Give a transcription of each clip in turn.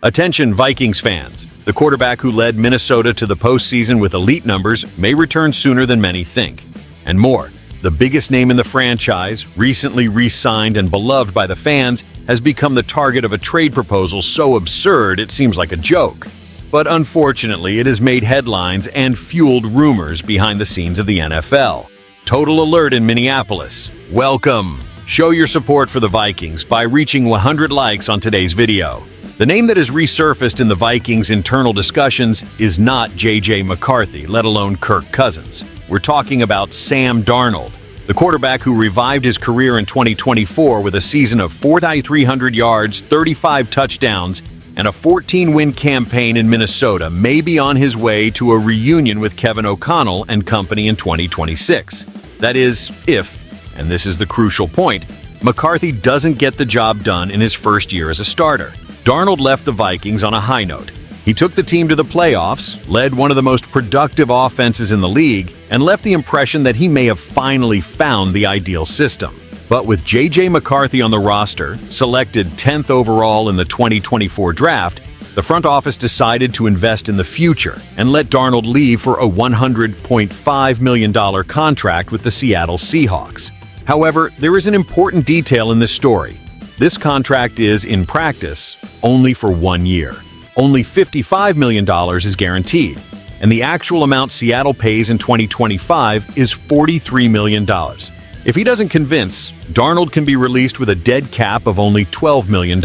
Attention Vikings fans, the quarterback who led Minnesota to the postseason with elite numbers may return sooner than many think. And more, the biggest name in the franchise, recently re-signed and beloved by the fans, has become the target of a trade proposal so absurd it seems like a joke. But unfortunately, it has made headlines and fueled rumors behind the scenes of the NFL. Total alert in Minneapolis. Welcome! Show your support for the Vikings by reaching 100 likes on today's video. The name that has resurfaced in the Vikings' internal discussions is not J.J. McCarthy, let alone Kirk Cousins. We're talking about Sam Darnold, the quarterback who revived his career in 2024 with a season of 4,300 yards, 35 touchdowns, and a 14-win campaign in Minnesota may be on his way to a reunion with Kevin O'Connell and company in 2026. That is, if, and this is the crucial point, McCarthy doesn't get the job done in his first year as a starter. Darnold left the Vikings on a high note. He took the team to the playoffs, led one of the most productive offenses in the league, and left the impression that he may have finally found the ideal system. But with J.J. McCarthy on the roster, selected 10th overall in the 2024 draft, the front office decided to invest in the future and let Darnold leave for a $100.5 million contract with the Seattle Seahawks. However, there is an important detail in this story. This contract is, in practice, only for 1 year. Only $55 million is guaranteed, and the actual amount Seattle pays in 2025 is $43 million. If he doesn't convince, Darnold can be released with a dead cap of only $12 million.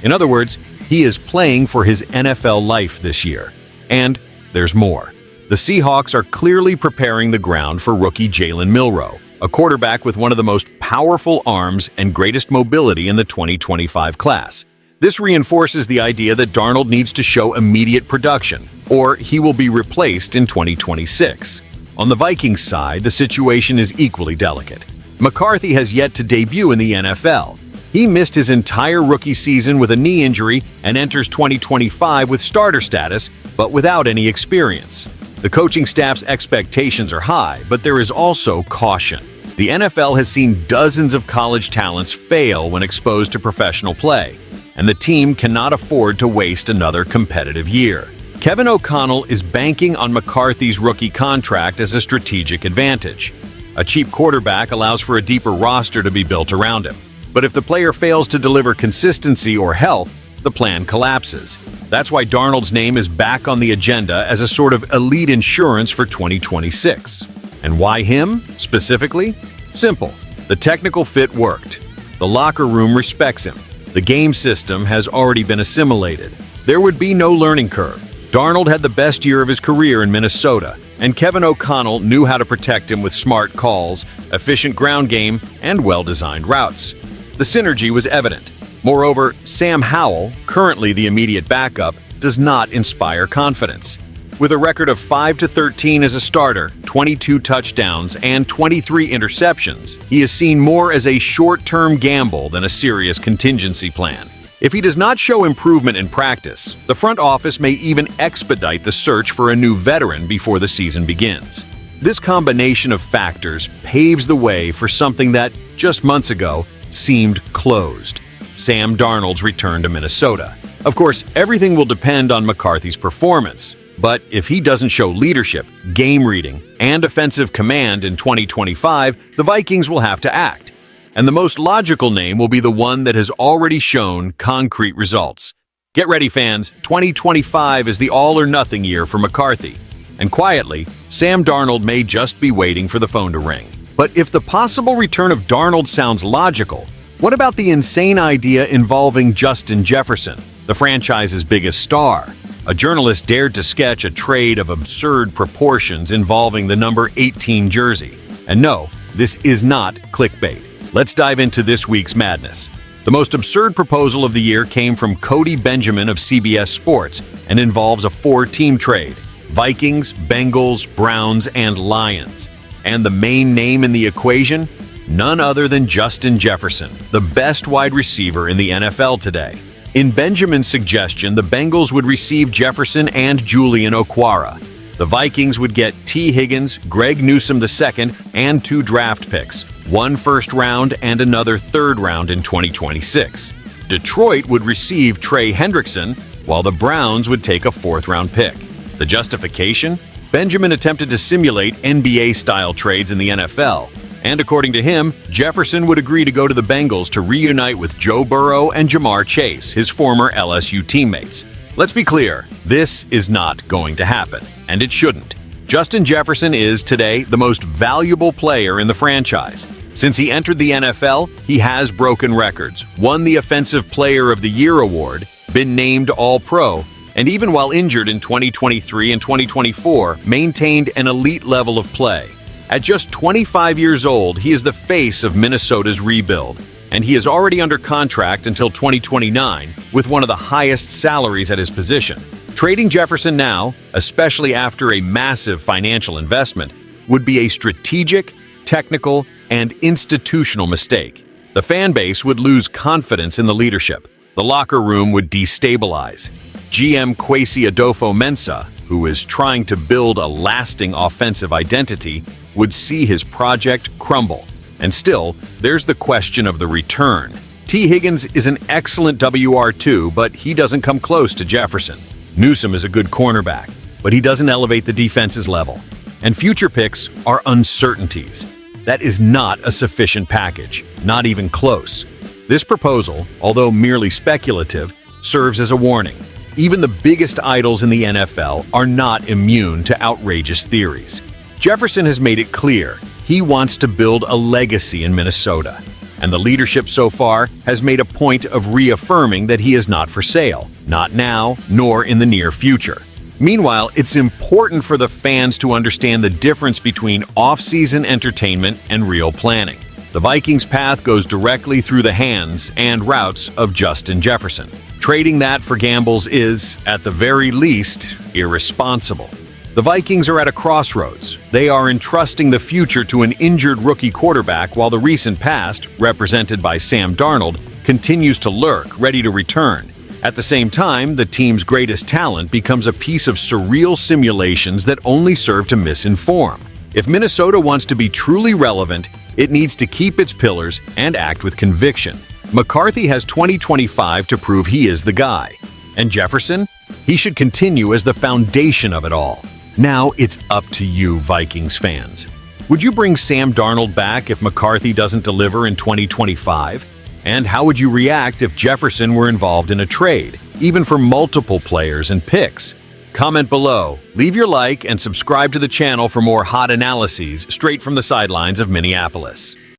In other words, he is playing for his NFL life this year. And there's more. The Seahawks are clearly preparing the ground for rookie Jalen Milroe, a quarterback with one of the most powerful arms and greatest mobility in the 2025 class. This reinforces the idea that Darnold needs to show immediate production, or he will be replaced in 2026. On the Vikings side, the situation is equally delicate. McCarthy has yet to debut in the NFL. He missed his entire rookie season with a knee injury and enters 2025 with starter status, but without any experience. The coaching staff's expectations are high, but there is also caution. The NFL has seen dozens of college talents fail when exposed to professional play, and the team cannot afford to waste another competitive year. Kevin O'Connell is banking on McCarthy's rookie contract as a strategic advantage. A cheap quarterback allows for a deeper roster to be built around him. But if the player fails to deliver consistency or health, the plan collapses. That's why Darnold's name is back on the agenda as a sort of elite insurance for 2026. And why him, specifically? Simple. The technical fit worked. The locker room respects him. The game system has already been assimilated. There would be no learning curve. Darnold had the best year of his career in Minnesota, and Kevin O'Connell knew how to protect him with smart calls, efficient ground game, and well-designed routes. The synergy was evident. Moreover, Sam Howell, currently the immediate backup, does not inspire confidence. With a record of 5-13 as a starter, 22 touchdowns, and 23 interceptions, he is seen more as a short-term gamble than a serious contingency plan. If he does not show improvement in practice, the front office may even expedite the search for a new veteran before the season begins. This combination of factors paves the way for something that, just months ago, seemed closed: Sam Darnold's return to Minnesota. Of course, everything will depend on McCarthy's performance. But if he doesn't show leadership, game reading, and offensive command in 2025, the Vikings will have to act. And the most logical name will be the one that has already shown concrete results. Get ready, fans. 2025 is the all-or-nothing year for McCarthy. And quietly, Sam Darnold may just be waiting for the phone to ring. But if the possible return of Darnold sounds logical, what about the insane idea involving Justin Jefferson, the franchise's biggest star? A journalist dared to sketch a trade of absurd proportions involving the number 18 jersey. And no, this is not clickbait. Let's dive into this week's madness. The most absurd proposal of the year came from Cody Benjamin of CBS Sports and involves a 4-team trade: Vikings, Bengals, Browns, and Lions. And the main name in the equation? None other than Justin Jefferson, the best wide receiver in the NFL today. In Benjamin's suggestion, the Bengals would receive Jefferson and Julian Okwara. The Vikings would get T. Higgins, Greg Newsome II, and 2 draft picks, 1 first round and another 3rd round in 2026. Detroit would receive Trey Hendrickson, while the Browns would take a fourth-round pick. The justification? Benjamin attempted to simulate NBA-style trades in the NFL, and according to him, Jefferson would agree to go to the Bengals to reunite with Joe Burrow and Jamar Chase, his former LSU teammates. Let's be clear, this is not going to happen, and it shouldn't. Justin Jefferson is, today, the most valuable player in the franchise. Since he entered the NFL, he has broken records, won the Offensive Player of the Year award, been named All-Pro, and even while injured in 2023 and 2024, maintained an elite level of play. At just 25 years old, he is the face of Minnesota's rebuild, and he is already under contract until 2029 with one of the highest salaries at his position. Trading Jefferson now, especially after a massive financial investment, would be a strategic, technical, and institutional mistake. The fan base would lose confidence in the leadership. The locker room would destabilize. GM Kwesi Adolfo-Mensah, who is trying to build a lasting offensive identity, would see his project crumble. And still, there's the question of the return. T. Higgins is an excellent WR2, but he doesn't come close to Jefferson. Newsome is a good cornerback, but he doesn't elevate the defense's level. And future picks are uncertainties. That is not a sufficient package, not even close. This proposal, although merely speculative, serves as a warning. Even the biggest idols in the NFL are not immune to outrageous theories. Jefferson has made it clear he wants to build a legacy in Minnesota, and the leadership so far has made a point of reaffirming that he is not for sale, not now, nor in the near future. Meanwhile, it's important for the fans to understand the difference between off-season entertainment and real planning. The Vikings' path goes directly through the hands and routes of Justin Jefferson. Trading that for gambles is, at the very least, irresponsible. The Vikings are at a crossroads. They are entrusting the future to an injured rookie quarterback while the recent past, represented by Sam Darnold, continues to lurk, ready to return. At the same time, the team's greatest talent becomes a piece of surreal simulations that only serve to misinform. If Minnesota wants to be truly relevant, it needs to keep its pillars and act with conviction. McCarthy has 2025 to prove he is the guy. And Jefferson? He should continue as the foundation of it all. Now it's up to you, Vikings fans. Would you bring Sam Darnold back if McCarthy doesn't deliver in 2025? And how would you react if Jefferson were involved in a trade, even for multiple players and picks? Comment below, leave your like, and subscribe to the channel for more hot analyses straight from the sidelines of Minneapolis.